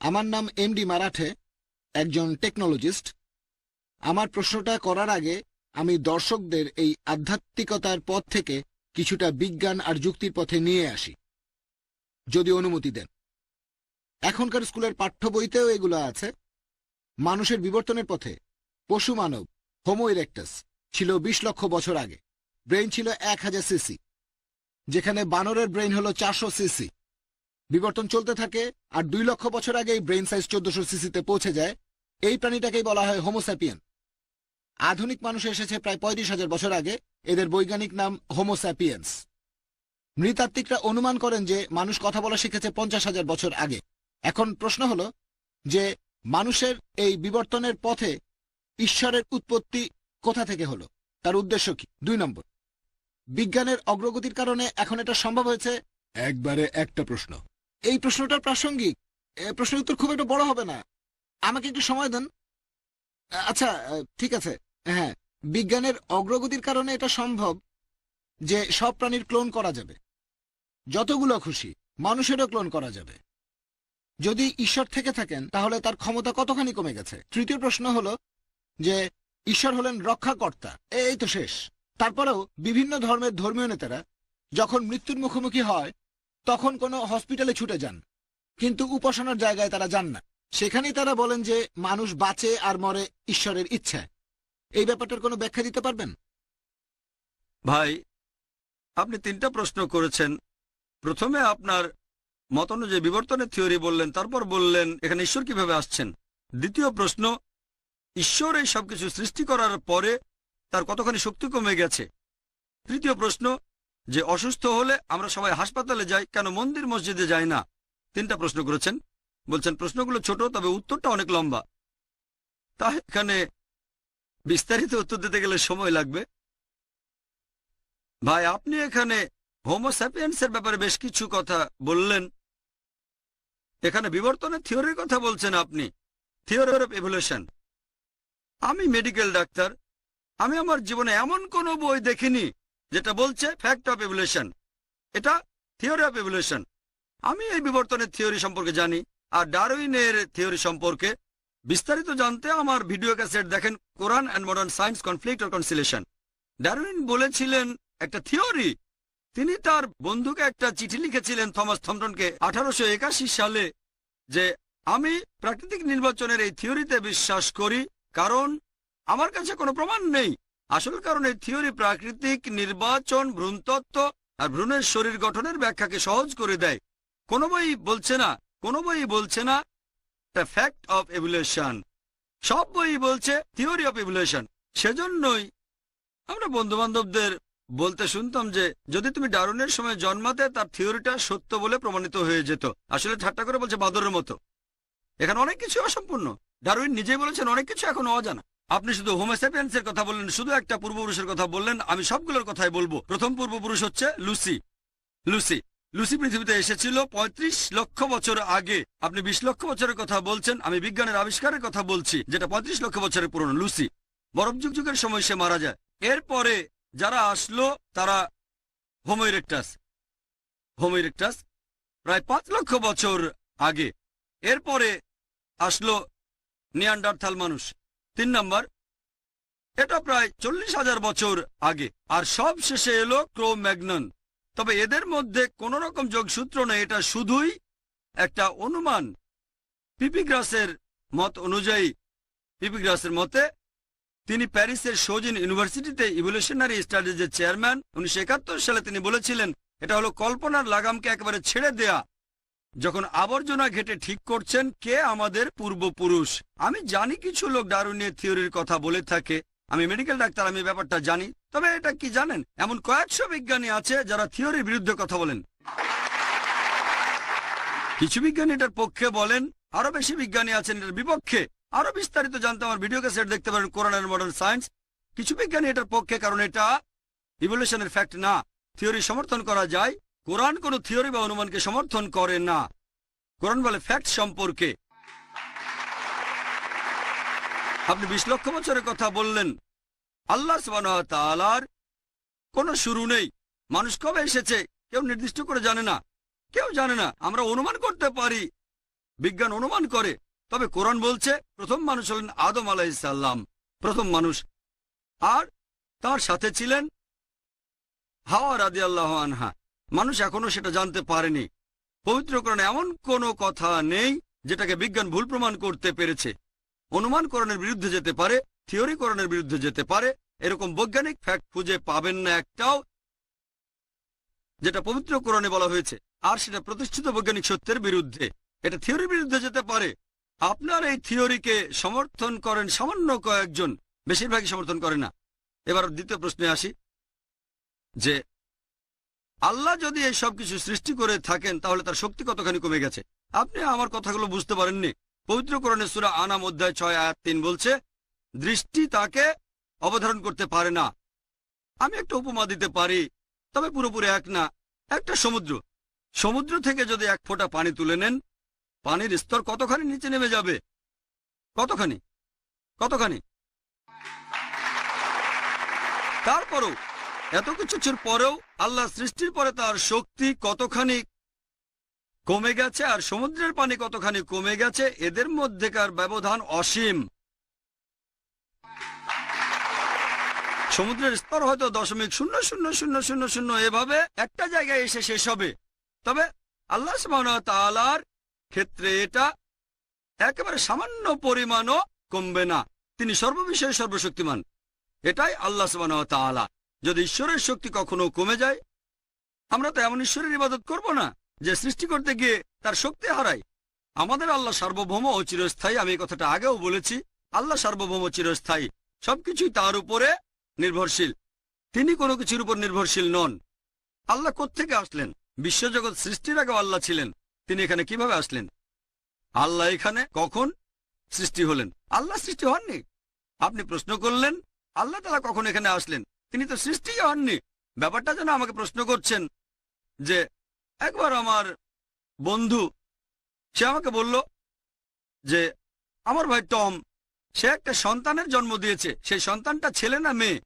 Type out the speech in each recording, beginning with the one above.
আমার নাম এমডি মারাঠে, একজন টেকনোলজিস্ট। আমার প্রশ্নটা করার আগে আমি দর্শকদের এই আধ্যাত্মিকতার পথ থেকে কিছুটা বিজ্ঞান আর যুক্তির পথে নিয়ে আসি, যদি অনুমতি দেন। এখনকার স্কুলের পাঠ্য বইতেও এগুলো আছে। মানুষের বিবর্তনের পথে পশু মানব হোমো ইরেক্টাস ছিল ২০ লক্ষ বছর আগে। ব্রেইন ছিল ১,০০০ সিসি, যেখানে বানরের ব্রেইন হলো ৪০০ সিসি। বিবর্তন চলতে থাকে, আর ২ লক্ষ বছর আগে ব্রেইন সাইজ ১৪০০ সিসিতে পৌঁছে যায়। এই প্রাণীটাকেই বলা হয় হোমোস্যাপিয়েন। আধুনিক মানুষ এসেছে প্রায় ৩৫,০০০ বছর আগে। এদের বৈজ্ঞানিক নাম হোমোস্যাপিয়েন্স। নৃতাত্ত্বিকরা অনুমান করেন যে মানুষ কথা বলা শিখেছে ৫০,০০০ বছর আগে। এখন প্রশ্ন হলো যে মানুষের এই বিবর্তনের পথে ঈশ্বরের উৎপত্তি কোথা থেকে হলো, তার উদ্দেশ্য কি? ২ নম্বর, বিজ্ঞানের অগ্রগতির কারণে এখন এটা সম্ভব হয়েছে। একবারে একটা প্রশ্ন, এই প্রশ্নটার প্রাসঙ্গিক। প্রশ্নের উত্তর খুব একটা বড় হবে না, আমাকে একটু সময় দেন। আচ্ছা, ঠিক আছে। হ্যাঁ, বিজ্ঞানের অগ্রগতির কারণে এটা সম্ভব যে সব প্রাণীর ক্লোন করা যাবে, যতগুলো খুশি। মানুষেরও ক্লোন করা যাবে। যদি ঈশ্বর থেকে থাকেন তাহলে তার ক্ষমতা কতখানি কমে গেছে? তৃতীয় প্রশ্ন হলো যে ঈশ্বর হলেন রক্ষাকর্তা, এই তো শেষ। তারপরেও বিভিন্ন ধর্মের ধর্মীয় নেতারা যখন মৃত্যুর মুখোমুখি হয় তখন কোনো হসপিটালে ছুটে যান, কিন্তু উপাসনার জায়গায় তারা যান না। সেখানেই তারা বলেন যে মানুষ বাঁচে আর মরে ঈশ্বরের ইচ্ছায়। এই ব্যাপারটার কোনো ব্যাখ্যা দিতে পারবেন? ভাই, আপনি ৩টা প্রশ্ন করেছেন। প্রথমে আপনার মত অনুযায়ী বিবর্তনের থিওরি বললেন, তারপর বললেন এখানে ঈশ্বর কিভাবে আসছেন। দ্বিতীয় প্রশ্ন, ঈশ্বর এই সবকিছু সৃষ্টি করার পরে তার কতখানি শক্তি কমে গেছে। তৃতীয় প্রশ্ন, যে অসুস্থ হলে আমরা সবাই হাসপাতালে যাই, কেন মন্দির মসজিদে যাই না। ৩টা প্রশ্ন করেছেন। বলছেন প্রশ্নগুলো ছোট, তবে উত্তরটা অনেক লম্বা। তা এখানে বিস্তারিত উত্তর দিতে গেলে সময় লাগবে। ভাই, আপনি এখানে হোমোস্যাপিয়েন্সের ব্যাপারে বেশ কিছু কথা বললেন। এখানে বিবর্তনের থিওরির কথা বলছেন আপনি, থিওরি অফ ইভলিউশন। আমি মেডিকেল ডাক্তার, আমি আমার জীবনে এমন কোনো বই দেখিনি যেটা বলছে ফ্যাক্ট অফ ইভলিউশন। এটা থিওরি অফ ইভলিউশন। আমি এই বিবর্তনের থিওরি সম্পর্কে জানি, আর ডারউইনের থিওরি সম্পর্কে বিস্তারিত জানতে আমার ভিডিও ক্যাসেট দেখেন, Quran and modern science, conflict or conciliation. Darwin বলেছিলেন একটা থিওরি। তিনি তার বন্ধুকে একটা চিঠি লিখেছিলেন, থমাস থমটনকে, 1881 সালে, যে আমি প্রাকৃতিক নির্বাচনের এই থিওরিতে বিশ্বাস করি, কারণ আমার কাছে কোনো প্রমাণ নেই। আসল কারণ এই থিওরি প্রাকৃতিক নির্বাচন, ভ্রূণতত্ত্ব আর ভ্রূণের শরীর গঠনের ব্যাখ্যাকে সহজ করে দেয়। কোনো বই বলছে না দ্য ফ্যাক্ট অফ এভলিউশন। সব বই বলছে থিওরি অফ এভলিউশন। সেজন্যই আমরা বন্ধু বান্ধবদের বলতে শুনতাম যে যদি তুমি ডারউইনের সময় জন্মাতে, তার থিওরিটা সত্য বলে প্রমাণিত হয়ে যেত। আসলে ঠাট্টা করে বলছে বাদরের মতো। এখানে অনেক কিছু অসম্পূর্ণ। ডারউইন নিজেই বলেছেন অনেক কিছু এখনো অজানা। আপনি শুধু হোমোস্যাপিয়েন্সের কথা বললেন, শুধু একটা পূর্বপুরুষের কথা বললেন। আমি সবগুলোর কথাই বলবো। প্রথম পূর্বপুরুষ হচ্ছে লুসি। লুসি লুসি পৃথিবীতে এসেছিল ৩৫ লক্ষ বছর আগে। আপনি ২০ লক্ষ বছরের কথা বলছেন, আমি বিজ্ঞানের আবিষ্কারের কথা বলছি, যেটা ৩৫ লক্ষ বছরের পুরনো। লুসি বরফ যুগের সময় সে মারা যায়। এরপরে যারা আসলো তারা হোমো ইরেক্টাস। হোমো ইরেক্টাস প্রায় ৫ লক্ষ বছর আগে। এরপরে আসলো নিয়ান্ডারথাল মানুষ, ৩ নম্বর। এটা প্রায় ৪০,০০০ বছর আগে। আর সব শেষে এলো ক্রো ম্যাগনন। তবে এদের মধ্যে কোন রকম যোগসূত্র নেই, এটা শুধুই একটা অনুমান। পিপিগ্রাসের মত অনুযায়ী, পিপিগ্রাসের মতে, তিনি প্যারিসের সোজিন ইউনিভার্সিটিতে ইভলিউশনারি স্টাডিজের চেয়ারম্যান। ১৯৭১ সালে তিনি বলেছিলেন এটা হলো কল্পনার লাগামকে একেবারে ছেড়ে দেয়া, যখন আবর্জনা ঘেটে ঠিক করছেন কে আমাদের পূর্বপুরুষ। আমি জানি কিছু লোক ডারউইনের থিওরির কথা বলে থাকে। আমি মেডিকেল ডাক্তার, আমি ব্যাপারটা জানি। তবে এটা কি জানেন, এমন কয়েকশো বিজ্ঞানী আছে যারা থিওরির বিরুদ্ধে কথা বলেন। কিছু বিজ্ঞানী এটার পক্ষে বলেন, আরো বেশি বিজ্ঞানী আছেন এটার বিপক্ষে। আরো বিস্তারিত জানতে আমার ভিডিও ক্যাসেট দেখতে পারেন, কোরআন এন্ড মডার্ন সায়েন্স। কিছু বিজ্ঞানী এটার পক্ষে, কারণ এটা ইভলিউশনের ফ্যাক্ট না। থিওরি সমর্থন করা যায়, কোরআন কোনো থিওরি বা অনুমানকে সমর্থন করে না। কোরআন বলে ফ্যাক্ট সম্পর্কে। আপনি ২০ লক্ষ বছরের কথা বললেন। আল্লাহ সুবহানাহু ওয়া তাআলার কোনো শুরু নেই। মানুষ কবে এসেছে কেউ নির্দিষ্ট করে জানে না, কেউ জানে না। আমরা অনুমান করতে পারি বিজ্ঞান অনুমান করে, তবে কোরআন বলছে প্রথম মানুষ হলেন আদম আলাইহিসসালাম, প্রথম মানুষ, আর তার সাথে ছিলেন হাওয়া রাদিয়াল্লাহু আনহা। মানুষ এখনো সেটা জানতে পারেনি। পবিত্র কোরআনে এমন কোনো কথা নেই যেটাকে বিজ্ঞান ভুল প্রমাণ করতে পেরেছে। অনুমান কোরআনের বিরুদ্ধে যেতে পারে, থিওরি কোরআনের বিরুদ্ধে যেতে পারে, এরকম বৈজ্ঞানিক ফ্যাক্ট খুঁজে পাবেন না একটাও যেটা পবিত্র কোরআনে বলা হয়েছে, আর সেটা প্রতিষ্ঠিত বৈজ্ঞানিক সত্যের বিরুদ্ধে। এটা থিওরির বিরুদ্ধে যেতে পারে। আপনার এই থিওরিকে সমর্থন করেন সামান্য কয়েকজন, বেশিরভাগই সমর্থন করে না। এবার দ্বিতীয় প্রশ্নে আসি, যে আল্লাহ যদি এই সব কিছু সৃষ্টি করে থাকেন তাহলে তার শক্তি কতখানি কমে গেছে? আপনি আমার কথাগুলো বুঝতে পারেননি। পবিত্র কোরআনে সূরা আনাম অধ্যায় 6 আয়াত 3 বলছে, দৃষ্টি তাকে অবধারণ করতে পারে না। আমি একটা উপমা দিতে পারি, তবে পুরোপুরি এক না। একটা সমুদ্র, সমুদ্র থেকে যদি এক ফোঁটা পানি তুলে নেন, পানির স্তর কতখানি নিচে নেমে যাবে? কতখানি? কতখানি? তারপরও, এত কিছুর পরেও আল্লাহ সৃষ্টির পরে তার শক্তি কতখানি কমে গেছে আর সমুদ্রের পানি কতখানি কমে গেছে, এদের মধ্যেকার ব্যবধান অসীম। সমুদ্রের স্তর হয়তো 0.0000 এভাবে একটা জায়গায় এসে শেষ হবে, তবে আল্লাহ সুবহানাহু ওয়া তাআলার ক্ষেত্রে এটা একেবারে সামান্য পরিমাণও কমবে না। তিনি সর্ববিষয়ে সর্বশক্তিমান। এটাই আল্লাহ সুবহানাহু ওয়া তাআলা। যদি ঈশ্বরের শক্তি কখনো কমে যায়, আমরা তো এমন ঈশ্বরের ইবাদত করব না যে সৃষ্টি করতে গিয়ে তার শক্তি হারায়। আমাদের আল্লাহ সার্বভৌম ও চিরস্থায়ী। আমি এই কথাটা আগেও বলেছি, আল্লাহ সার্বভৌম চিরস্থায়ী, সবকিছুই তার উপরে নির্ভরশীল। তিনি কোনো কিছুর উপর নির্ভরশীল নন। আল্লাহ কোত্থেকে আসলেন? বিশ্বজগৎ সৃষ্টির আগেও আল্লাহ ছিলেন। তিনি এখানে কিভাবে আসলেন? আল্লাহ এখানে কখন সৃষ্টি হলেন? আল্লাহ সৃষ্টি হননি। আপনি প্রশ্ন করলেন আল্লাহ তাআলা কখন এখানে আসলেন? তিনি তো সৃষ্টিই হননি। ব্যাপারটা যেন আমাকে প্রশ্ন করছেন যে একবার আমার বন্ধু, সে আমাকে বলল যে আমার ভাই টম, সে একটা সন্তানের জন্ম দিয়েছে। সেই সন্তানটা ছেলে না মেয়ে?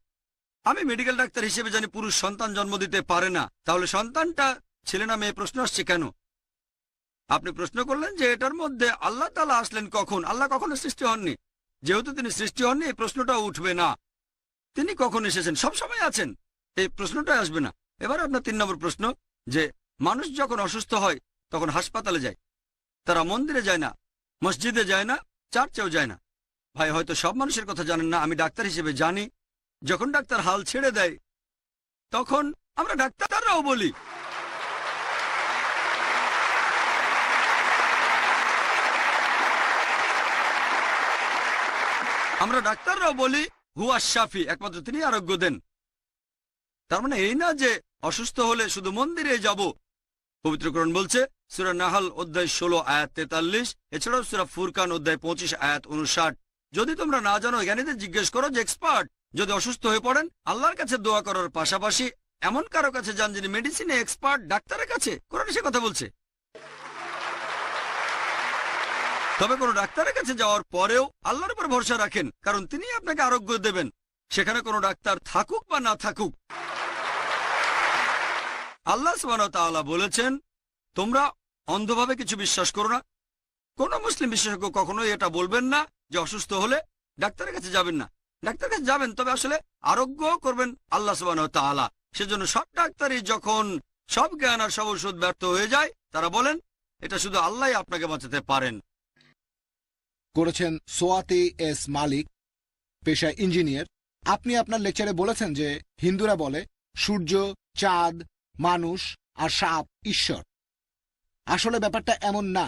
আমি মেডিকেল ডাক্তার হিসেবে জানি পুরুষ সন্তান জন্ম দিতে পারে না। তাহলে সন্তানটা ছেলে না মেয়ে? প্রশ্ন আসছে কেন? আপনি প্রশ্ন করলেন যে এটার মধ্যে আল্লাহ তাআলা আসলেন কখন? আল্লাহ কখনো সৃষ্টি হননি। যেহেতু তিনি সৃষ্টি হননি, এই প্রশ্নটাও উঠবে না। তিনি কখন এসেছেন? সব সময় আছেন, এই প্রশ্নটাই আসবে না। এবার আপনার 3 নম্বর প্রশ্ন, যে মানুষ যখন অসুস্থ হয় তখন হাসপাতালে যায়, তারা মন্দিরে যায় না, মসজিদে যায় না, চার্চেও যায় না। ভাই, হয়তো সব মানুষের কথা জানেন না, আমি ডাক্তার হিসেবে জানি, যখন ডাক্তার হাল ছেড়ে দেয় তখন আমরা ডাক্তাররাও বলি হুয়া শাফি, একমাত্র তিনি আরোগ্য দেন। তার মানে এই না যে অসুস্থ হলে শুধু মন্দিরে যাব। পবিত্র কোরআন বলছে সূরা নাহল অধ্যায় 16 আয়াত 43, এছাড়াও সূরা ফুরকান অধ্যায় 25 আয়াত 59, যদি তোমরা না জানো জ্ঞানীদের জিজ্ঞেস করো যে এক্সপার্ট। যদি অসুস্থ হয়ে পড়েন আল্লাহর কাছে দোয়া করার পাশাপাশি এমন কারো কাছে যান যিনি মেডিসিনে এক্সপার্ট, ডাক্তারের কাছে। কোরআনে সে কথা বলছে। তবে কোনো ডাক্তারের কাছে যাওয়ার পরেও আল্লাহর উপর ভরসা রাখেন, কারণ তিনি আপনাকে আরোগ্য দেবেন, সেখানে কোনো ডাক্তার থাকুক বা না থাকুক। আল্লাহ সুবহানাহু ওয়া তাআলা বলেছেন, তোমরা অন্ধভাবে কিছু বিশ্বাস করো না। কোন মুসলিম বিশেষজ্ঞ কখনোই এটা বলবেন না যে অসুস্থ হলে ডাক্তারের কাছে যাবেন না। ডাক্তারের কাছে যাবেন, তবে আসলে আরোগ্য করবেন আল্লাহ সুবহানাহু ওয়া তাআলা। সেজন্য সব ডাক্তারই যখন সব জ্ঞান আর সব ওষুধ ব্যর্থ হয়ে যায়, তারা বলেন এটা শুধু আল্লাহই আপনাকে বাঁচাতে পারেন। করেছেন সোয়াতি এস মালিক, পেশায় ইঞ্জিনিয়ার। আপনি আপনার লেকচারে বলেছেন যে হিন্দুরা বলে সূর্য, চাঁদ, মানুষ আর সাপ ঈশ্বর। আসলে ব্যাপারটা এমন না।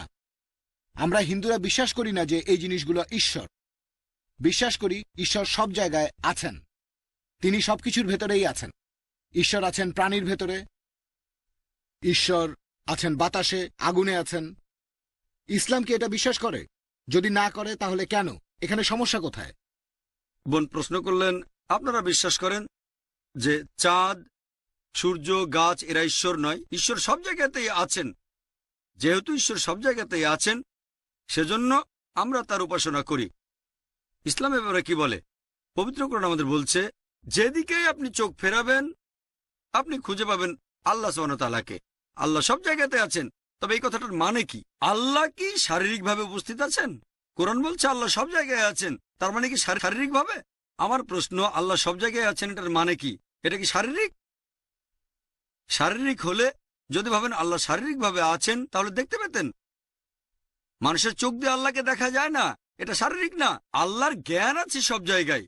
আমরা হিন্দুরা বিশ্বাস করি না যে এই জিনিসগুলো ঈশ্বর। বিশ্বাস করি ঈশ্বর সব জায়গায় আছেন, তিনি সবকিছুর ভেতরেই আছেন। ঈশ্বর আছেন প্রাণীর ভেতরে, ঈশ্বর আছেন বাতাসে, আগুনে আছেন। ইসলাম কি এটা বিশ্বাস করে? যদি না করে তাহলে কেন? এখানে সমস্যা কোথায়? বোন প্রশ্ন করলেন, আপনারা বিশ্বাস করেন যে চাঁদ, সূর্য, গাছ এরা ঈশ্বর নয়? ঈশ্বর সব জায়গাতেই আছেন। যেহেতু ঈশ্বর সব জায়গাতেই আছেন, সেজন্য আমরা তার উপাসনা করি। ইসলাম এবারে কি বলে? পবিত্র কোরআন আমাদের বলছে, যেদিকেই আপনি চোখ ফেরাবেন আপনি খুঁজে পাবেন আল্লাহ সুবহানাহু ওয়া তাআলাকে। আল্লাহ সব জায়গাতে আছেন, তবে এই কথাটার মানে কি? আল্লাহ কি শারীরিকভাবে উপস্থিত আছেন? কোরআন বলছে আল্লাহ সব জায়গায় আছেন, তার মানে কি শারীরিকভাবে? আমার প্রশ্ন, আল্লাহ সব জায়গায় আছেন এটার মানে কি? এটা কি শারীরিক? শারীরিক হলে যদি ভাবেন আল্লাহ শারীরিকভাবে আছেন তাহলে দেখতে পেতেন। মানুষের চোখ দিয়ে আল্লাহকে দেখা যায় না, এটা শারীরিক না। আল্লাহর জ্ঞান আছে সব জায়গায়,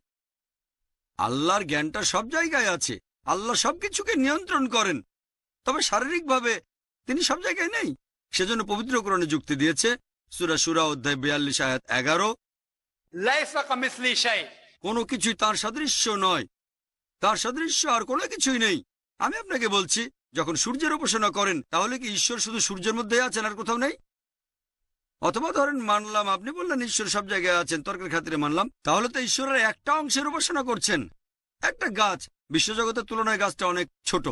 আল্লাহর জ্ঞানটা সব জায়গায় আছে, আল্লাহ সবকিছুকে নিয়ন্ত্রণ করেন, তবে শারীরিকভাবে তিনি সব জায়গায় নেই। সেজন্য পবিত্র কোরআনে যুক্তি দিয়েছে, সূরা শুরা অধ্যায় 42 আয়াত 11, লাইসা কামিসলি শাই। কোনো কিছুই তার সাদৃশ্য নয়, তার সাদৃশ্য আর কোনো কিছুই নেই। আমি আপনাকে বলছি, যখন সূর্যের উপাসনা করেন তাহলে কি ঈশ্বর শুধু সূর্যের মধ্যে আছেন আর কোথাও নেই? অথবা ধরেন মানলাম, আপনি বললেন ঈশ্বর সব জায়গায় আছেন, তর্কের খাতিরে মানলাম, তাহলে তো ঈশ্বরের একটা অংশের উপাসনা করছেন। একটা গাছ, বিশ্বজগতের তুলনায় গাছটা অনেক ছোট,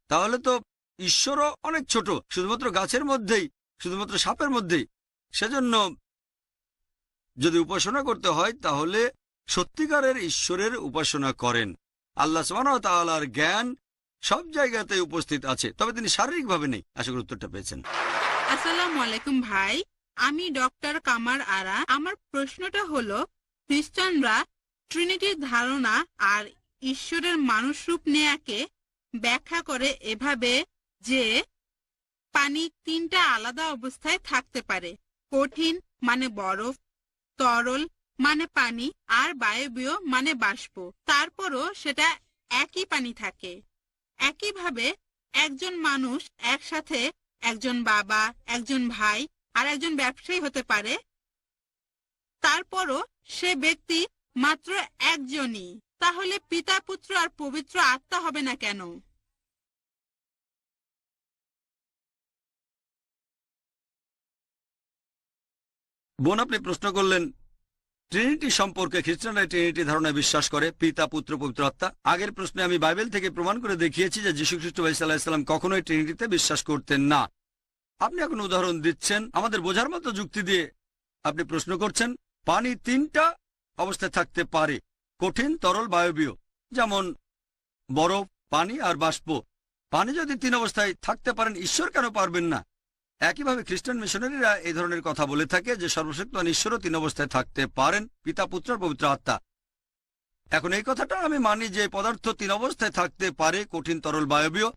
তাহলে তো ঈশ্বরও অনেক ছোট, শুধুমাত্র গাছের মধ্যেই, শুধুমাত্র সাপের মধ্যেই। সেজন্য যদি উপাসনা করতে হয় তাহলে সত্যিকারের ঈশ্বরের উপাসনা করেন। আল্লাহ সুবহানাহু ওয়া তাআলার জ্ঞান সব জায়গাতে উপস্থিত আছে, তবে তিনি শারীরিকভাবে নেই। আশা করি উত্তরটা পেয়েছেন। আসসালামু আলাইকুম ভাই, আমি ডক্টর কামার আরা। আমার প্রশ্নটা হলো, খ্রিস্টানরা ট্রিনিটির ধারণা আর ঈশ্বরের মানুষরূপ নেয়াকে ব্যাখ্যা করে এভাবে যে পানি তিনটা আলাদা অবস্থায় থাকতে পারে, কঠিন মানে বরফ, তরল মানে পানি, আর বায়বীয় মানে বাষ্প। তারপরও সেটা একই পানি থাকে। একইভাবে একজন মানুষ একসাথে একজন বাবা, একজন ভাই আর একজন ব্যবসায়ী হতে পারে, তারপরও সে ব্যক্তি মাত্র একজনই। তাহলে পিতা, পুত্র আর পবিত্র আত্মা হবে না কেন? বোন, আপনি প্রশ্ন করলেন ট্রিনিটি সম্পর্কে। খ্রিস্টানরা ট্রিনিটি ধারণায় বিশ্বাস করে, পিতা, পুত্র, পবিত্র আত্মা। আগের প্রশ্নে আমি বাইবেল থেকে প্রমাণ করে দেখিয়েছি যে যীশু খ্রিস্ট সাল্লাল্লাহু আলাইহি সাল্লাম কখনোই ট্রিনিটিতে বিশ্বাস করতেন না। আপনি এখন উদাহরণ দিচ্ছেন আমাদের বোঝার মতো যুক্তি দিয়ে। আপনি প্রশ্ন করছেন পানি তিনটা অবস্থায় থাকতে পারে, কঠিন, তরল, বায়বীয়, যেমন বরফ, পানি আর বাষ্প। পানি যদি তিন অবস্থায় থাকতে পারেন, ঈশ্বর কেন পারবেন না? একইভাবে খ্রিস্টান মিশনারিরা এই ধরনের কথা বলে থাকে যে সর্বশক্তিমান ঈশ্বরও তিন অবস্থায় থাকতে পারেন, পিতা, পুত্র আর পবিত্র আত্মা। এখন এই কথাটা আমি মানি যে পদার্থ তিন অবস্থায় থাকতে পারে, কঠিন, তরল, বায়বীয়।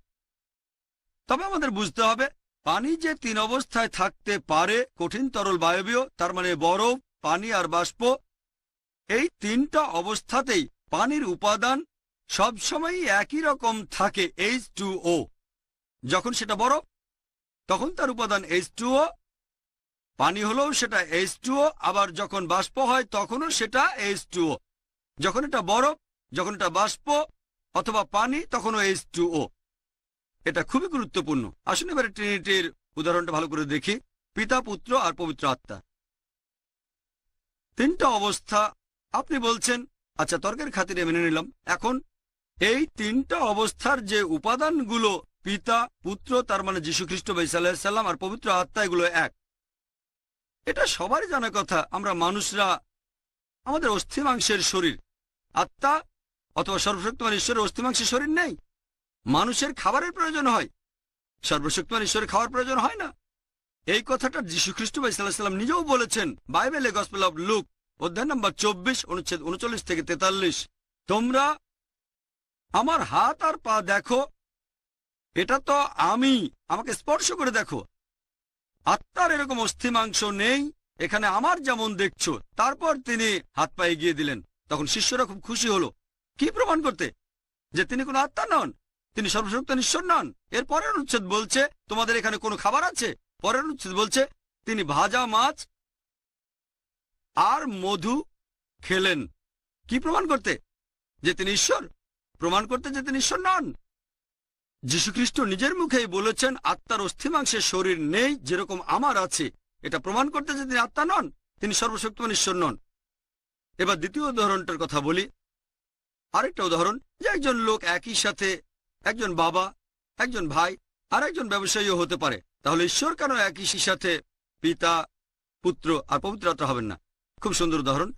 তবে আমাদের বুঝতে হবে পানি যে তিন অবস্থায় থাকতে পারে, কঠিন, তরল, বায়বীয়, তার মানে বরফ, পানি আর বাষ্প, এই তিনটা অবস্থাতেই পানির উপাদান সবসময়ই একই রকম থাকে, H2O। যখন সেটা বরফ তখন তার উপাদান H2O, পানি হলেও সেটা H2O, আবার যখন বাষ্প হয় তখনও সেটা H2O। যখন এটা বরফ, যখন এটা বাষ্প অথবা পানি, তখনও H2O। এটা খুবই গুরুত্বপূর্ণ। আসুন এবারে ট্রিনিটির উদাহরণটা ভালো করে দেখি। পিতা, পুত্র আর পবিত্র আত্মা, তিনটা অবস্থা আপনি বলছেন। আচ্ছা, তর্কের খাতিরে মেনে নিলাম। এখন এই তিনটা অবস্থার যে উপাদানগুলো, পিতা, পুত্র, তার মানে যীশু খ্রিস্ট সাল্লাল্লাহু আলাইহি সাল্লাম আর পবিত্র আত্মা, এগুলো এক। এটা সবারই জানা কথা। আমরা মানুষরা, আমাদের অস্থিমাংসের শরীর, আত্মা অথবা সর্বশক্তিমান ঈশ্বরের অস্থিমাংসের শরীর নেই। মানুষের খাবারের প্রয়োজন হয়, সর্বশক্তিমান ঈশ্বরের খাওয়ার প্রয়োজন হয় না। এই কথাটা যীশু খ্রিস্ট সাল্লাল্লাহু আলাইহি সাল্লাম নিজেও বলেছেন বাইবেলে, গসপেল অব লুক অধ্যায় নম্বর 24, অনুচ্ছেদ 39 থেকে 43। তোমরা আমার হাত আর পা দেখো, এটা তো আমি, আমাকে স্পর্শ করে দেখো। আত্মার এরকম অস্থিমাংস নেই এখানে, আমার যেমন দেখছো। তারপর তিনি হাত পা এগিয়ে দিলেন। তখন শিষ্যরা খুব খুশি হলো। কি প্রমাণ করতে? যে তিনি কোনো আত্মা নন, তিনি সর্বশক্তিমান ঈশ্বর নন। এর পরের অনুচ্ছেদ বলছে তোমাদের এখানে কোনো খাবার আছে। পরের অনুচ্ছেদ বলছে তিনি ভাজা মাছ আর মধু খেলেন। কি প্রমাণ করতে? যে তিনি ঈশ্বর। প্রমাণ করতে যে তিনি ঈশ্বর নন। যীশুখ্রিস্ট নিজের মুখেই বলেছেন আত্মার অস্থিমাংসের শরীর নেই যেরকম আমার আছে। এটা প্রমাণ করতে যে তিনি আত্মা নন, তিনি সর্বশক্তিমান ঈশ্বর নন। এবার দ্বিতীয় উদাহরণটার কথা বলি। আরেকটা উদাহরণ, যে একজন লোক একই সাথে একজন বাবা, একজন ভাই আর একজন ব্যবসায়ীও হতে পারে। তাহলে ঈশ্বর কেন একই সাথে পিতা, পুত্র আর পবিত্র আত্মা হবেন না? খুব সুন্দর উদাহরণ।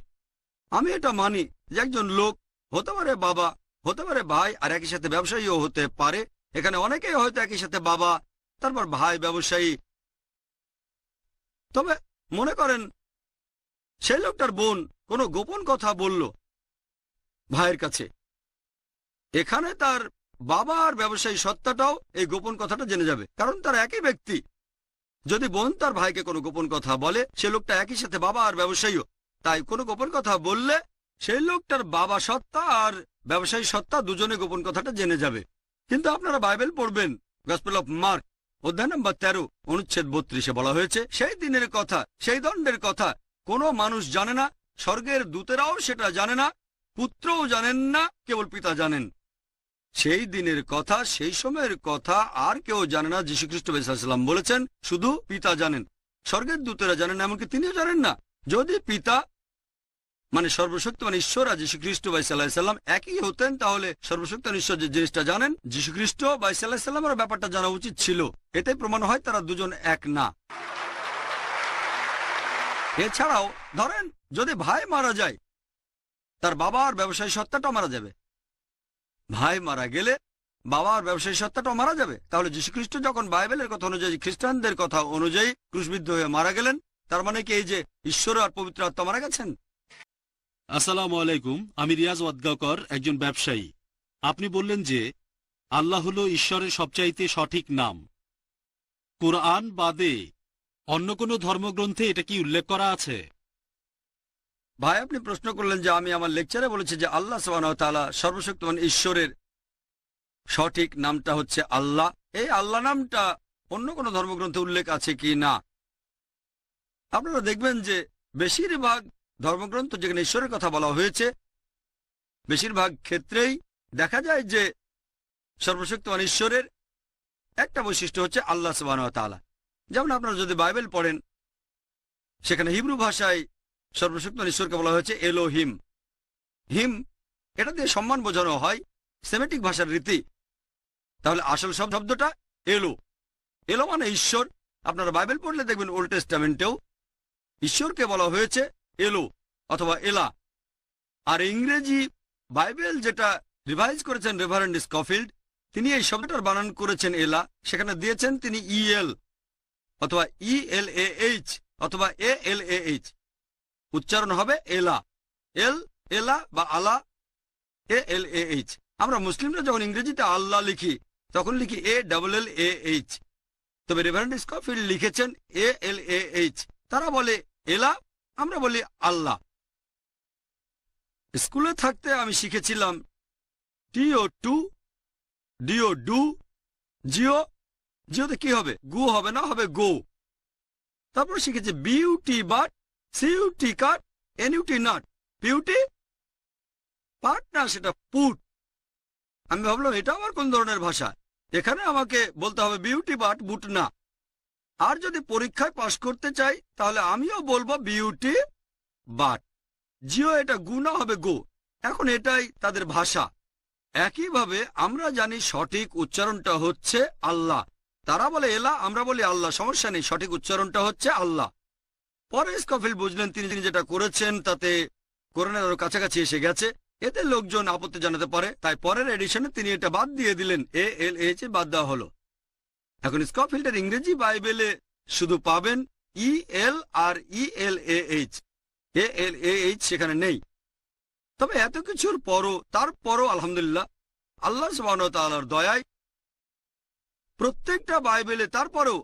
আমি এটা মানি যে একজন লোক হতে পারে বাবা, হতে পারে ভাই আর একই সাথে ব্যবসায়ীও হতে পারে। এখানে অনেকেই হয়তো একই সাথে বাবা, তারপর ভাই ব্যবসায়ী। তবে মনে করেন সেই লোকটার বোন কোনো গোপন কথা বলল ভাইয়ের কাছে, এখানে তার বাবা আর ব্যবসায়ী সত্তাটাও এই গোপন কথাটা জেনে যাবে, কারণ তার একই ব্যক্তি। যদি বোন তার ভাইকে কোনো গোপন কথা বলে, সে লোকটা একই সাথে বাবা আর ব্যবসায়ীও, তাই কোনো গোপন কথা বললে সেই লোকটার বাবা সত্তা আর ব্যবসায়ী সত্তা দুজনে গোপন কথাটা জেনে যাবে। কিন্তু আপনারা বাইবেল পড়বেন, গসপেল অফ মার্ক অধ্যায় নম্বর 13 অনুচ্ছেদ 32 বলা হয়েছে, সেই দিনের কথা, সেই দণ্ডের কথা কোনো মানুষ জানে না, স্বর্গের দূতেরাও সেটা জানে না, পুত্রও জানেন না, কেবল পিতা জানেন। সেই দিনের কথা, সেই সময়ের কথা আর কেউ জানে না। যীশুখ্রিস্ট সাল্লাল্লাহু বলেছেন শুধু পিতা জানেন, স্বর্গের দূতেরা জানেন না, এমনকি তিনিও জানেন না। যদি পিতা মানে সর্বশক্তিমান ঈশ্বর আর যীশুখ্রিস্ট সাল্লাল্লাহু একই হতেন, তাহলে সর্বশক্তিমান ঈশ্বর যে জিনিসটা জানেন, যীশুখ্রিস্ট সাল্লাল্লাহু ব্যাপারটা জানা উচিত ছিল। এতে প্রমাণ হয় তারা দুজন এক না। এছাড়াও ধরেন যদি ভাই মারা যায়, তার বাবা আর ব্যবসায়ী সত্তাটাও মারা যাবে। ভাই মারা গেলে বাবা আর ব্যবসায়ী সত্তাটাও মারা যাবে। তাহলে যীশুখ্রিস্ট যখন বাইবেলের কথা অনুযায়ী, খ্রিস্টানদের কথা অনুযায়ী ক্রুশবিদ্ধ হয়ে মারা গেলেন, তার মানে কি এই যে ঈশ্বর আর পবিত্র আত্মা মারা গেছেন? আসসালামু আলাইকুম, আমি রিয়াজ ওয়াদগাঁওকর, একজন ব্যবসায়ী। আপনি বললেন যে আল্লাহ হলো ঈশ্বরের সবচাইতে সঠিক নাম। কোরআন বাদে অন্য কোনো ধর্মগ্রন্থে এটা কি উল্লেখ করা আছে? ভাই, আপনি প্রশ্ন করলেন যে আমি আমার লেকচারে বলেছি যে আল্লাহ সুবহানাহু ওয়া তাআলা সর্বশক্তিমান ঈশ্বরের সঠিক নামটা হচ্ছে আল্লাহ। এই আল্লাহ নামটা অন্য কোনো ধর্মগ্রন্থে উল্লেখ আছে কি না? আপনারা দেখবেন যে বেশিরভাগ ধর্মগ্রন্থ যেখানে ঈশ্বরের কথা বলা হয়েছে, বেশিরভাগ ক্ষেত্রেই দেখা যায় যে সর্বশক্তিমান ঈশ্বরের একটা বৈশিষ্ট্য হচ্ছে আল্লাহ সুবহানাহু ওয়া তাআলা। যেমন আপনারা যদি বাইবেল পড়েন, সেখানে হিব্রু ভাষায় সর্বশক্তিমান ঈশ্বরকে বলা হয়েছে এলোহিম। হিম এটা দিয়ে সম্মান বোঝানো হয়, সেমেটিক ভাষার রীতি। তাহলে আসল শব্দটা এলো। এলো মানে ঈশ্বর। আপনারা বাইবেল পড়লে দেখবেন ওল্ড টেস্টামেন্টেও ঈশ্বরকে বলা হয়েছে এলো অথবা এলা। আর ইংরেজি বাইবেল যেটা রিভাইজ করেছেন রেভারেন্ড স্কফিল্ড, তিনি এই শব্দটার বানান করেছেন এলা, সেখানে দিয়েছেন তিনি ইএল অথবা ইএলএএইচ অথবা এএলএএইচ। উচ্চারণ হবে এলা, এল এলা বা আলা, এএলএএইচ। আমরা মুসলিমরা যখন ইংরেজিতে আল্লাহ লিখি তখন লিখি ALLAH, তবে রেভারেন্ড স্কফিল্ড লিখেছেন ALAH। তারা বলে এলা, আমরা বলি আল্লাহ। স্কুলে থাকতে আমি শিখেছিলাম TO2 DO ডু, জিও, জিওতে কি হবে? গু হবে না, হবে গো। তারপর শিখেছি B U T but, C U T cut, N U T nut. B U T put না, সেটা পুট। আমি ভাবলাম এটা আমার কোন ধরনের ভাষা, এখানে আমাকে বলতে হবে বিউটি বাট বুট না। আর যদি পরীক্ষায় পাশ করতে চাই তাহলে আমিও বলবো বিউটি বাট। জিও এটা গু না, হবে গো। এখন এটাই তাদের ভাষা। একইভাবে আমরা জানি সঠিক উচ্চারণটা হচ্ছে আল্লাহ। তারা বলে এলা, আমরা বলি আল্লাহ, সমস্যা নেই, সঠিক উচ্চারণটা হচ্ছে আল্লাহ। পরে স্কফিল্ড বুঝলেন তিনি যেটা করেছেন তাতে কোরআনের আরো কাছাকাছি এসে গেছে, এতে লোকজন আপত্তি জানাতে পারে, তাই পরের এডিশনে তিনি এটা বাদ দিয়ে দিলেন, ALAH বাদ দেওয়া হলো। এখন স্কফিল্ডের ইংরেজি বাইবেলে শুধু পাবেন EL আর ELAH, ALAH সেখানে নেই। তবে এত কিছুর পরও, তারপরও আলহামদুলিল্লাহ আল্লাহ সুবহানাহু ওয়া তাআলার দয়ায় প্রত্যেকটা বাইবেলে তারপরেও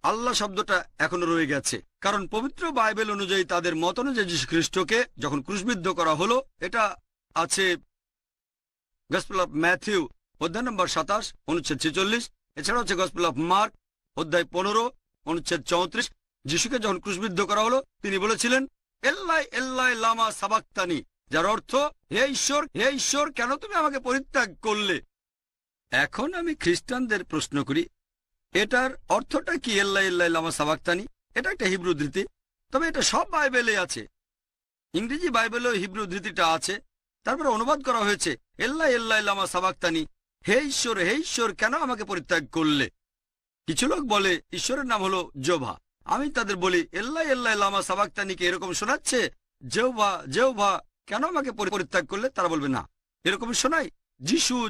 আল্লাহ শব্দটা এখনো রয়ে গেছে। কারণ পবিত্র বাইবেল অনুযায়ী, তাদের মত অনুযায়ী যীশু খ্রিস্টকে যখন ক্রুশবিদ্ধ করা হলো, এটা আছে গসপেল অফ ম্যাথিউ অধ্যায় নম্বর 27 অনুচ্ছেদ 46। এছাড়া হচ্ছে গসপেল অফ মার্ক অধ্যায় 15 অনুচ্ছেদ 34। যিশুকে যখন ক্রুশবিদ্ধ করা হলো তিনি বলেছিলেন এল্লাই এল্লাই লামা সাবাক্তানি, যার অর্থ হে ঈশ্বর কেন তুমি আমাকে পরিত্যাগ করলে। এখন আমি খ্রিস্টানদের প্রশ্ন করি, এটার অর্থটা কি? এল্লাই এল্লাই লামা সাবাক্তানি এটা একটা হিব্রু ধৃতি, তবে এটা সব বাইবেলে আছে। ইংরেজি বাইবেলেও হিব্রু ধৃতিটা আছে, তারপরে অনুবাদ করা হয়েছে এল্লাই এল্লাই লামা সাবাক্তানি, হে ঈশ্বর কেন আমাকে পরিত্যাগ করলে। কিছু লোক বলে ঈশ্বরের নাম হলো জোভা। আমি তাদের বলি এল্লাই এল্লাই লামা সাবাক্তানিকে এরকম শোনাচ্ছে জেহোভা কেন আমাকে পরিত্যাগ করলে? তারা বলবে না। এরকম শোনাই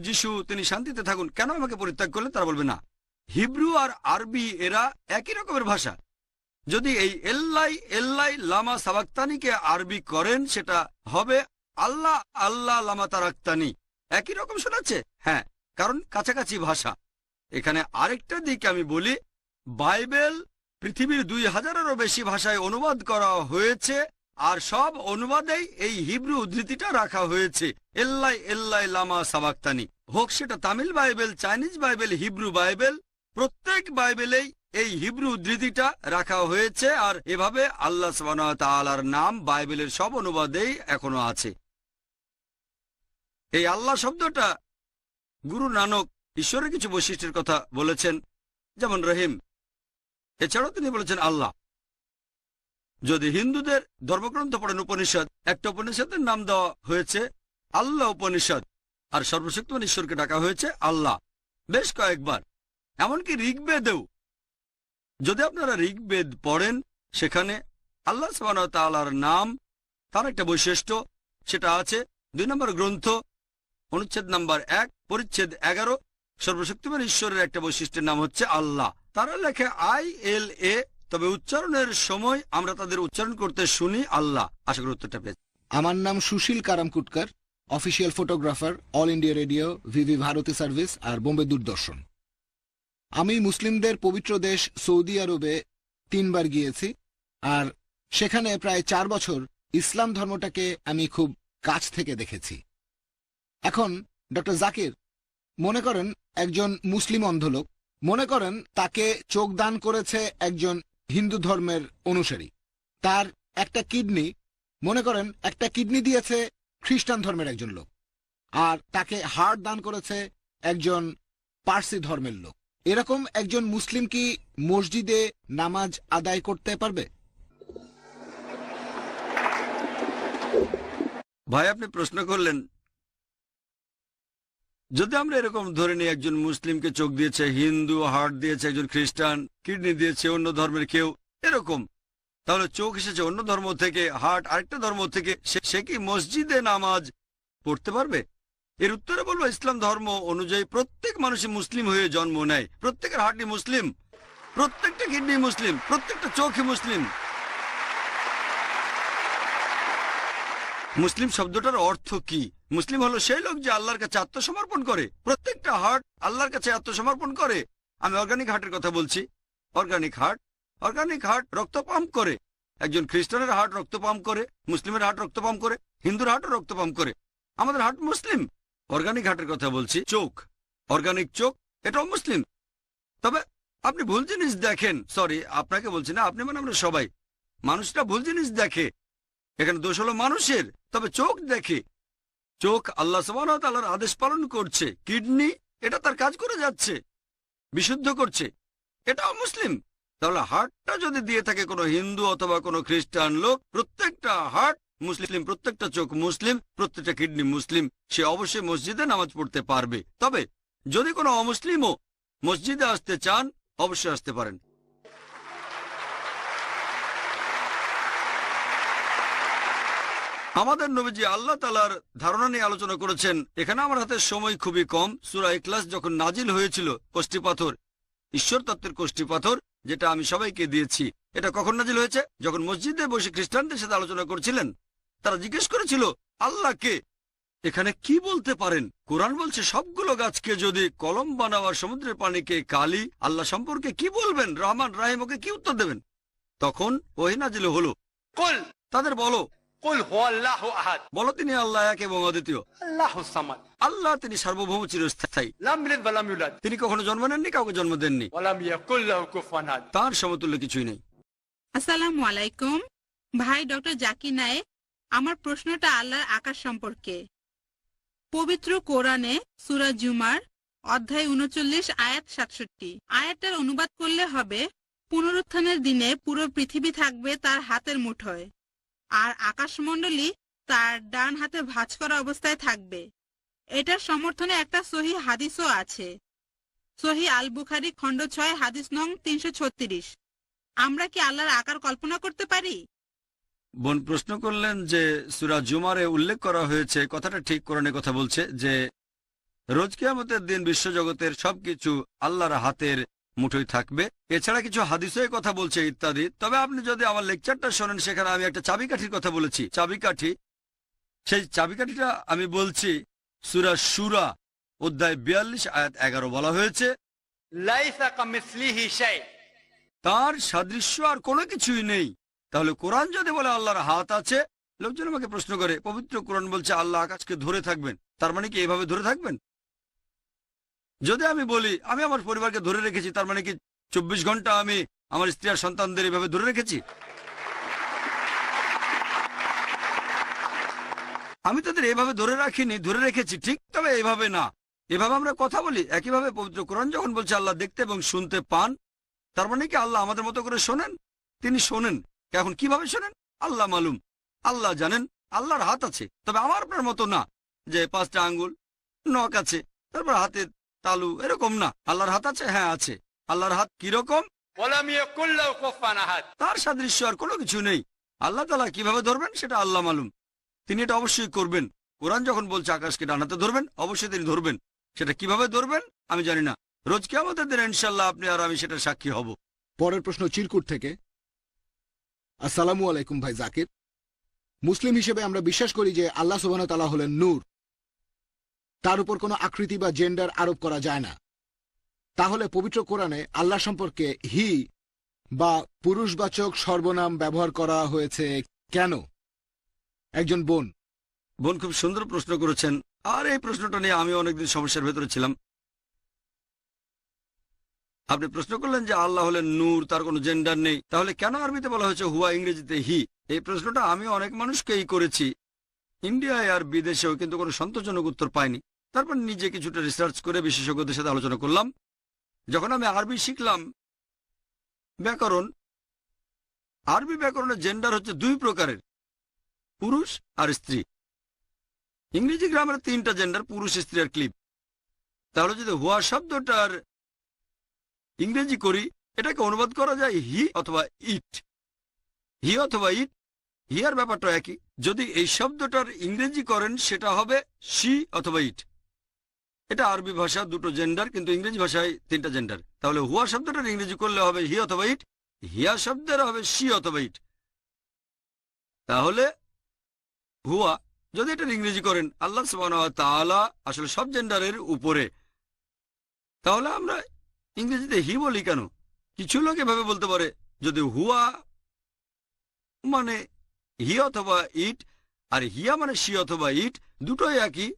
যিশু তিনি শান্তিতে থাকুন কেন আমাকে পরিত্যাগ করলে? তারা বলবে না। হিব্রু আর আরবি এরা একই রকমের ভাষা। যদি এই এল্লাই এল্লাই লামা সাবাক্তানিকে আরবি করেন সেটা হবে আল্লাহ আল্লাহ লামা তারাক্তানি। একই রকম শোনাচ্ছে? হ্যাঁ, কারণ কাছাকাছি ভাষা। এখানে আরেকটা দিক আমি বলি, বাইবেল পৃথিবীর 2000-এরও বেশি ভাষায় অনুবাদ করা হয়েছে, আর সব অনুবাদেই এই হিব্রু উদ্ধৃতিটা রাখা হয়েছে, এল্লাই এল্লাই লামা সাবাক্তানি। হোক সেটা Tamil Bible, Chinese Bible, Hebrew Bible, প্রত্যেক বাইবেলেই এই হিব্রু উদ্ধৃতিটা রাখা হয়েছে। আর এভাবে আল্লাহ সুবহানাহু ওয়া তাআলার নাম বাইবেলের সব অনুবাদেই এখনো আছে। এই আল্লাহ শব্দটা গুরু নানক ঈশ্বরের কিছু বৈশিষ্ট্যের কথা বলেছেন, যেমন রহিম। এছাড়াও তিনি বলেছেন আল্লাহ। যদি হিন্দুদের ধর্মগ্রন্থ পড়েন উপনিষদ, একটা উপনিষদের নাম দেওয়া হয়েছে আল্লাহ উপনিষদ, আর সর্বশক্তিমান ঈশ্বরকে ডাকা হয়েছে আল্লাহ বেশ কয়েকবার। এমনকি ঋগ্বেদেও, যদি আপনারা ঋগ্বেদ পড়েন, সেখানে আল্লাহ সুবহানাহু ওয়া তাআলার নাম, তার একটা বৈশিষ্ট্য, সেটা আছে 2 নম্বর গ্রন্থ, অনুচ্ছেদ নাম্বার 1, পরিচ্ছেদ 11। সর্বশক্তিমান ঈশ্বরের একটা বৈশিষ্ট্যের নাম হচ্ছে আল্লাহ। তারা লেখে ILA, তবে উচ্চারণের সময় আমরা তাদের উচ্চারণ করতে শুনি আল্লাহ। আশা করি উত্তরটা পেয়েছি। আমার নাম Sushil Karamkutkar, official photographer, All India Radio, Vividh Bharati service আর বোম্বে দূরদর্শন। আমি মুসলিমদের পবিত্র দেশ সৌদি আরবে 3 বার গিয়েছি, আর সেখানে প্রায় 4 বছর ইসলাম ধর্মটাকে আমি খুব কাছ থেকে দেখেছি। এখন ডক্টর জাকির, মনে করেন একজন মুসলিম অন্ধলোক, মনে করেন তাকে চোখ দান করেছে একজন হিন্দু ধর্মের অনুসারী, তার একটা কিডনি, মনে করেন একটা কিডনি দিয়েছে খ্রিস্টান ধর্মের একজন লোক, আর তাকে হার্ট দান করেছে একজন পার্সি ধর্মের লোক। এরকম একজন মুসলিম কি মসজিদে নামাজ আদায় করতে পারবে? ভাই, আপনি প্রশ্ন করলেন, যদি আমরা এরকম ধরে নিই একজন মুসলিমকে চোখ দিয়েছে হিন্দু, হার্ট দিয়েছে একজন খ্রিস্টান, কিডনি দিয়েছে অন্য ধর্মের কেউ, এরকম, তাহলে চোখ এসেছে অন্য ধর্ম থেকে, হার্ট আরেকটা ধর্ম থেকে, সে কি মসজিদে নামাজ পড়তে পারবে? এর উত্তরে বলবো, ইসলাম ধর্ম অনুযায়ী প্রত্যেক মানুষই মুসলিম হয়ে জন্ম নেয়। প্রত্যেকের হার্টই মুসলিম, প্রত্যেকটা কিডনি মুসলিম, প্রত্যেকটা চোখই মুসলিম। মুসলিম শব্দটার অর্থ কি? মুসলিম হলো সেই লোক যে আল্লাহর কাছে আত্মসমর্পণ করে। প্রত্যেকটা হার্ট আল্লাহর কাছে আত্মসমর্পণ করে। আমি অর্গানিক হার্টের কথা বলছি। অর্গানিক হার্ট রক্ত পাম্প করে। একজন খ্রিস্টানের হার্ট রক্ত পাম্প করে, মুসলিমের হার্ট রক্ত পাম্প করে, হিন্দুর হার্টও রক্ত পাম্প করে। আমাদের হার্ট মুসলিম। অর্গানিক হার্টের কথা বলছি। চোখ, অর্গানিক চোখ, এটাও মুসলিম। তবে আপনি ভুল জিনিস দেখেন। সরি, আপনাকে বলছি না, আপনি মানে আমরা সবাই। মানুষটা ভুল জিনিস দেখে। এখানে দোষ হলো মানুষের। তবে চোখ দেখে, চোখ আল্লাহ সুবহানাহু ওয়া তাআলার আদেশ পালন করছে। কিডনি, এটা তার কাজ করে যাচ্ছে, বিশুদ্ধ করছে, এটাও মুসলিম। তাহলে হার্টটা যদি দিয়ে থাকে কোনো হিন্দু অথবা কোনো খ্রিস্টান লোক, প্রত্যেকটা হার্ট মুসলিম, প্রত্যেকটা চোখ মুসলিম, প্রত্যেকটা কিডনি মুসলিম, সে অবশ্যই মসজিদে নামাজ পড়তে পারবে। তবে যদি কোনো অমুসলিমও মসজিদে আসতে চান, অবশ্যই আসতে পারেন। আমাদের নবীজি আল্লাহ তাআলার ধারণা নিয়ে আলোচনা করেছেন। এখানে আমার হাতে সময় খুবই কম। সূরা ইখলাস যখন নাজিল হয়েছিল, কষ্টি পাথর, ঈশ্বর তত্ত্বের কষ্টি পাথর, যেটা আমি সবাইকে দিয়েছি, এটা কখন নাজিল হয়েছে? যখন মসজিদে বসে খ্রিস্টানদের সাথে আলোচনা করছিলেন। তারা জিজ্ঞেস করেছিল আল্লাহকে। এখানে কি বলতে পারেন? কোরআন বলছে সবগুলো গাছকে যদি কলম বানাওয়ার, সমুদ্রের পানিকে কালি, আল্লাহ সম্পর্কে কি বলবেন? রহমান রাহিম, ওকে কি উত্তর দেবেন? তখন ওহী নাজিল হলো, তাদের বলো, বলো তিনি আল্লাহ এক এবং অদ্বিতীয়। আল্লাহ তিনি সার্বভৌম, চিরস্থায়ী। তিনি কখনো জন্ম নেননি, কাউকে জন্ম দেননি, তার সমতুল্য কিছুই নেই। আসসালামু আলাইকুম ভাই ডক্টর জাকির নায়েক। আমার প্রশ্নটা আল্লাহর আকাশ সম্পর্কে। পবিত্র কোরআনে সূরা জুমার অধ্যায় 39 আয়াত 67, আয়াতটার অনুবাদ করলে হবে, পুনরুত্থানের দিনে পুরো পৃথিবী থাকবে তার হাতের মুঠোয়, আর আকাশমণ্ডলী তার ডান হাতে ভাঁজ করা অবস্থায় থাকবে। এটার সমর্থনে একটা সহিহ হাদিসও আছে, সহিহ আল বুখারী খণ্ড 6 হাদিস নং 336। আমরা কি আল্লাহর আকার কল্পনা করতে পারি? বোন প্রশ্ন করলেন যে সূরা জুমারে উল্লেখ করা হয়েছে, কথাটা ঠিক, কোরআনে কথা বলছে যে রোজ কিয়ামতের দিন বিশ্বজগতের সবকিছু আল্লাহর হাতের মুঠোই থাকবে। এছাড়া কিছু হাদিসে এই কথা বলছে ইত্যাদি। তবে আপনি যদি আমার লেকচারটা শোনেন, সেখানে আমি একটা চাবিকাঠির কথা বলেছি। চাবিকাঠি, সেই চাবিকাঠিটা আমি বলছি সূরা শুরা অধ্যায় 42 আয়াত 11 বলা হয়েছে, ليس كمثله شيء। তার সাদৃশ্য আর কোনো কিছুই নেই। তাহলে কোরআন যদি বলে আল্লাহর হাত আছে, লোকজন আমাকে প্রশ্ন করে পবিত্র কোরআন বলছে আল্লাহ আকাশকে ধরে থাকবেন, তার মানে কি এভাবে ধরে থাকবেন? যদি আমি বলি আমি আমার পরিবারকে ধরে রেখেছি, তার মানে কি 24 ঘন্টা আমি আমার স্ত্রী আর সন্তানদের এভাবে ধরে রেখেছি? আমি তাদের এভাবে ধরে রাখিনি, ধরে রেখেছি ঠিক, তবে এভাবে না। এভাবে আমরা কথা বলি। একইভাবে পবিত্র কোরআন যখন বলছে আল্লাহ দেখতে এবং শুনতে পান, তার মানে কি আল্লাহ আমাদের মতো করে শোনেন? তিনি শোনেন। এখন কিভাবে শোনেন? আল্লাহ মালুম, আল্লাহ জানেন। আল্লাহর হাত আছে, তবে আমার আপনার মতো না যে 5টা আঙ্গুল, নখ আছে, তারপর হাতে তালু, এরকম না। আল্লাহর হাত আছে, হ্যাঁ আছে। আল্লাহর হাত কিরকম? ولم يكن له كفوا احد। তার সাদৃশ্য আর কোনো কিছু নেই। আল্লাহ তাআলা কিভাবে ধরবেন সেটা আল্লাহ মালুম, তিনি এটা অবশ্যই করবেন। কোরআন যখন বলছে আকাশকে ডানাতে ধরবেন, অবশ্যই তিনি ধরবেন। সেটা কিভাবে ধরবেন আমি জানি না। রোজ কিয়ামতের দিনে ইনশাআল্লাহ আপনি আর আমি সেটা সাক্ষী হব। পরের প্রশ্ন চিরকুট থেকে। আসসালামু আলাইকুম ভাই জাকির। মুসলিম হিসেবে আমরা বিশ্বাস করি যে আল্লাহ সুবহানাহু ওয়া তাআলা হলেন নূর, তার উপর কোনো আকৃতি বা জেন্ডার আরোপ করা যায় না। তাহলে পবিত্র কোরআনে আল্লাহ সম্পর্কে হি বা পুরুষবাচক সর্বনাম ব্যবহার করা হয়েছে কেন? একজন বোন। বোন খুব সুন্দর প্রশ্ন করেছেন, আর এই প্রশ্নটা নিয়ে আমি অনেকদিন সমস্যার ভেতরে ছিলাম। আপনি প্রশ্ন করলেন যে আল্লাহ হলেন নূর, তার কোনো জেন্ডার নেই, তাহলে কেন আরবিতে বলা হয়েছে হুয়া, ইংরেজিতে হি? এই প্রশ্নটা আমি অনেক মানুষকেই করেছি, ইন্ডিয়ায় আর বিদেশেও, কিন্তু কোনো সন্তোষজনক উত্তর পাইনি। তারপর নিজে কিছুটা রিসার্চ করে বিশেষজ্ঞদের সাথে আলোচনা করলাম। যখন আমি আরবি শিখলাম, ব্যাকরণ, আরবি ব্যাকরণের জেন্ডার হচ্ছে 2 প্রকারের, পুরুষ আর স্ত্রী। ইংরেজি গ্রামারে 3টা জেন্ডার, পুরুষ, স্ত্রী আর ক্লিব। তাহলে যদি হুয়া শব্দটার ইংরেজি করি, এটাকে অনুবাদ করা যায় হি অথবা ইট। হি অথবা ইট, হিয়ার ব্যাপারটা একই। যদি এই শব্দটার ইংরেজি করেন, সেটা হবে শি অথবা ইট। এটা আরবি ভাষা 2টো জেন্ডার, কিন্তু ইংরেজি ভাষায় 3টা জেন্ডার। তাহলে হুয়া শব্দটার ইংরেজি করলে হবে হি অথবা ইট, হিয়া শব্দের হবে শি অথবা ইট। তাহলে হুয়া, যদি এটার ইংরেজি করেন, আল্লাহ সুবহানাহু ওয়া তাআলা আসলে সব জেন্ডারের উপরে। তাহলে আমরা ইংরেজিতে হি বলি কেন? কিছু লোক এভাবে বলতে পারে, যদি হুয়া মানে হি অথবা ইট আর হিয়া মানে শি অথবা ইট, দুটোই একই,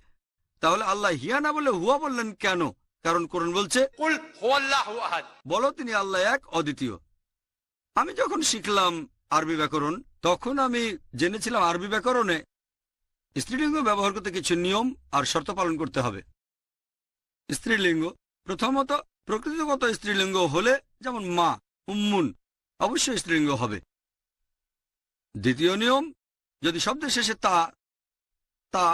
তাহলে আল্লাহ হিয়া না বলে হুয়া বললেন কেন? কারণ কোরআন বলছে قل هو الله احد। বলো তিনি আল্লাহ এক, অদ্বিতীয়। আমি যখন শিখলাম আরবি ব্যাকরণ, তখন আমি জেনেছিলাম আরবি ব্যাকরণে স্ত্রীলিঙ্গ ব্যবহার করতে কিছু নিয়ম আর শর্ত পালন করতে হবে। স্ত্রীলিঙ্গ, প্রথমত প্রকৃতিগত স্ত্রীলিঙ্গ হলে, যেমন মা, উম্মুন, অবশ্যই স্ত্রীলিঙ্গ হবে। দ্বিতীয় নিয়ম, যদি শব্দের শেষে তা, তা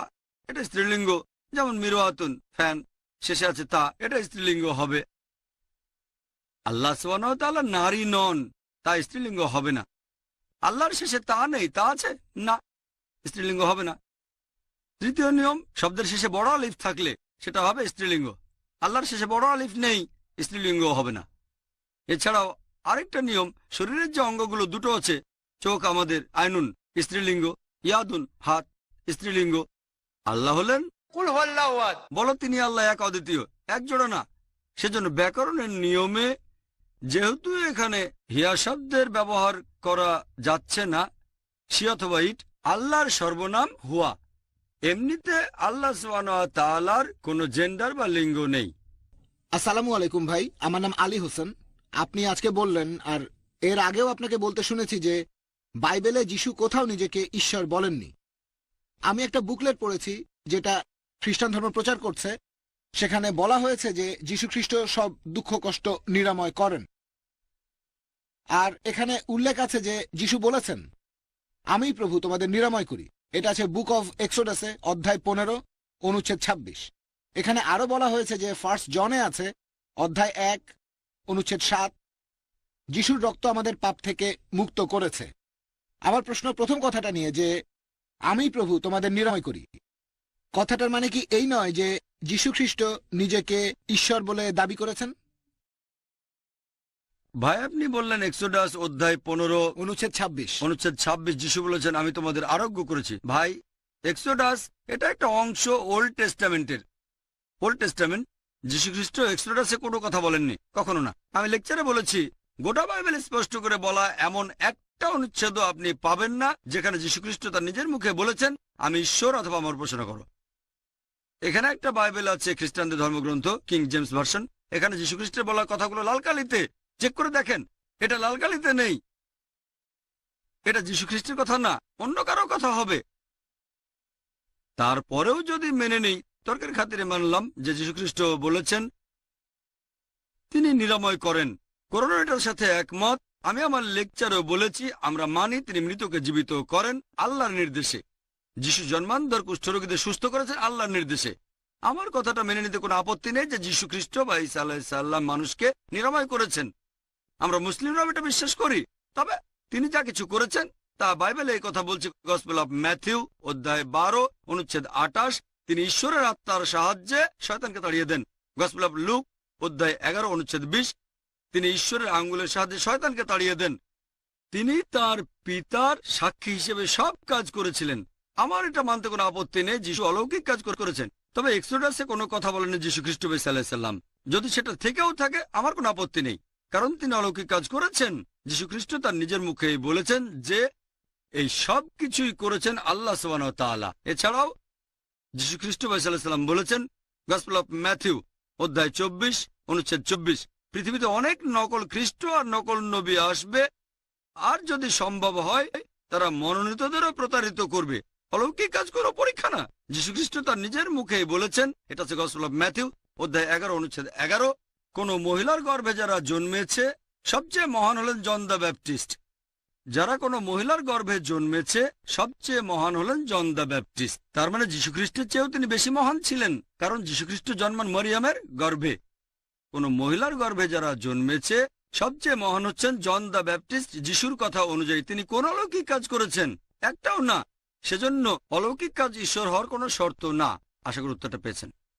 এটা স্ত্রীলিঙ্গ, যেমন মিরওয়াতুন, ফ্যান, শেষে আছে তা, এটা স্ত্রীলিঙ্গ হবে। আল্লাহ সুবহানাহু ওয়া তাআলা নারী নন, তাই স্ত্রীলিঙ্গ হবে না। আল্লাহর শেষে তা নেই, তা আছে না, স্ত্রীলিঙ্গ হবে না। তৃতীয় নিয়ম, শব্দের শেষে বড় আলিফ থাকলে সেটা হবে স্ত্রীলিঙ্গ। আল্লাহর শেষে বড় আলিফ নেই, স্ত্রীলিঙ্গ হবে না। এছাড়াও আরেকটা নিয়ম, শরীরের যে অঙ্গগুলো 2টো আছে, চোখ আমাদের আইনুন স্ত্রীলিঙ্গ, ইয়াদুন হাত স্ত্রীলিঙ্গ। আল্লাহ হলেন قل هو الله احد। বলো তিনি আল্লাহ এক, অদ্বিতীয়, এক জোড়া না। সেজন্য ব্যাকরণের নিয়মে যেহেতু এখানে হিয়া শব্দের ব্যবহার করা যাচ্ছে না, শি অথবা ইট, আল্লাহর সর্বনাম হুয়া। এমনিতে আল্লাহ সুবহানাহু ওয়া তাআলার কোনো জেন্ডার বা লিঙ্গ নেই। আসসালামু আলাইকুম ভাই, আমার নাম আলী হোসেন। আপনি আজকে বললেন, আর এর আগেও আপনাকে বলতে শুনেছি যে বাইবেলে যিশু কোথাও নিজেকে ঈশ্বর বলেননি। আমি একটা বুকলেট পড়েছি যেটা খ্রিস্টান ধর্ম প্রচার করছে। সেখানে বলা হয়েছে যে যীশু খ্রিস্ট সব দুঃখ কষ্ট নিরাময় করেন। আর এখানে উল্লেখ আছে যে যিশু বলেছেন, আমি প্রভু তোমাদের নিরাময় করি। এটা আছে বুক অফ এক্সোডাসে অধ্যায় 15 অনুচ্ছেদ 26। এখানে আরো বলা হয়েছে যে ফার্স্ট জনে আছে অধ্যায় 1 অনুচ্ছেদ 7, যিশুর রক্ত আমাদের পাপ থেকে মুক্ত করেছে। আমার প্রশ্ন প্রথম কথাটা নিয়ে, যে আমি প্রভু তোমাদের নিরাময় করি, কথাটার মানে কি এই নয় যে যীশু খ্রিস্ট নিজেকে ঈশ্বর বলে দাবি করেছেন? ভাই আপনি বললেন এক্সোডাস অধ্যায় 15 অনুচ্ছেদ 26। অনুচ্ছেদ 26 যিশু বলেছেন আমি তোমাদের আরোগ্য করেছি। ভাই এক্সোডাস এটা একটা অংশ ওল্ড টেস্টামেন্টের। ওল্ড টেস্টামেন্ট, যিশু খ্রিস্ট এক্সোডাসে কোনো কথা বলেননি, কখনো না। আমি লেকচারে বলেছি গোটা বাইবেল স্পষ্ট করে বলা এমন একটা অনুচ্ছেদ আপনি পাবেন না যেখানে যিশু খ্রিস্ট তার নিজের মুখে বলেছেন আমি ঈশ্বর অথবা আমার উপাসনা করো। এখানে একটা বাইবেল আছে খ্রিস্টানদের ধর্মগ্রন্থ কিং জেমস ভার্সন, এখানে যিশু খ্রিস্টের বলা কথাগুলো লাল কালিতে, চেক করে দেখেন এটা লাল কালিতে নেই। এটা যিশু খ্রিস্টের কথা না, অন্য কারো কথা হবে। তারপরেও যদি মেনে নেই, তর্কের খাতিরে মানলাম যে যিশু খ্রিস্ট বলেছেন তিনি নিরাময় করেন, করোনা এটার সাথে একমত। আমি আমার লেকচারেও বলেছি আমরা মানি তিনি মৃতকে জীবিত করেন আল্লাহর নির্দেশে। যিশু জন্মান্তর কুষ্ঠরোগীদের সুস্থ করেছেন আল্লাহর নির্দেশে। আমার কথাটা মেনে নিতে কোনো আপত্তি নেই যে যিশু খ্রিস্ট বা ঈসা আলাইহিস সালাম মানুষকে নিরাময় করেছেন। আমরা মুসলিমরাও এটা বিশ্বাস করি। তবে তিনি যা কিছু করেছেন তা বাইবেলে এই কথা বলছে। গসপেল অফ ম্যাথিউ অধ্যায় 12 অনুচ্ছেদ 28 তিনি ঈশ্বরের আত্মার সাহায্যে শয়তানকে তাড়িয়ে দেন। গসপেল অফ লুক অধ্যায় 11 অনুচ্ছেদ 20 তিনি ঈশ্বরের আঙ্গুলের সাহায্যে শয়তানকে তাড়িয়ে দেন। তিনি তার পিতার সাক্ষী হিসেবে সব কাজ করেছিলেন। আমার এটা মানতে কোনো আপত্তি নেই, যিশু অলৌকিক কাজ করেছেন। তবে এক্সোডাসে কোনো কথা বলেনি যিশু খ্রিস্ট ঈসা আলাইহিস সালাম। যদি সেটা থেকেও থাকে আমার কোনো আপত্তি নেই, কারণ তিনি অলৌকিক কাজ করেছেন। যিশু খ্রিস্ট তার নিজের মুখেই বলেছেন যে এই সব কিছুই করেছেন আল্লাহ সুবহানাহু ওয়া তাআলা। এছাড়াও যিশু খ্রিস্ট ঈসা আলাইহিস সালাম বলেছেন গসপেল অফ ম্যাথিউ অধ্যায় 24 অনুচ্ছেদ 24 পৃথিবীতে অনেক নকল খ্রিস্ট আর নকল নবী আসবে, আর যদি সম্ভব হয় তারা মনোনীতদেরও প্রতারিত করবে। অলৌকিক কাজ কোনো পরীক্ষা না। যিশু খ্রিস্ট তার নিজের মুখেই বলেছেন, এটা হচ্ছে গসপেল অফ ম্যাথিউ অধ্যায় 11 অনুচ্ছেদ 11 কোন মহিলার গর্ভে যারা জন্মেছে সবচেয়ে মহান হলেন জন দ্য ব্যাপটিস্ট। যারা কোনো মহিলার গর্ভে জন্মেছে সবচেয়ে মহান হলেন জন দ্য ব্যাপটিস্ট। তার মানে যিশু খ্রিস্টের চেয়েও তিনি বেশি মহান ছিলেন, কারণ যিশু খ্রিস্ট জন্মান মরিয়মের গর্ভে। কোন মহিলার গর্ভে যারা জন্মেছে সবচেয়ে মহান হচ্ছেন জন দ্য ব্যাপটিস্ট। যিশুর কথা অনুযায়ী তিনি কোন অলৌকিক কাজ করেছেন? একটাও না। সেজন্য অলৌকিক কাজ ঈশ্বর হওয়ার কোনো শর্ত না। আশা করি উত্তরটা পেয়েছেন।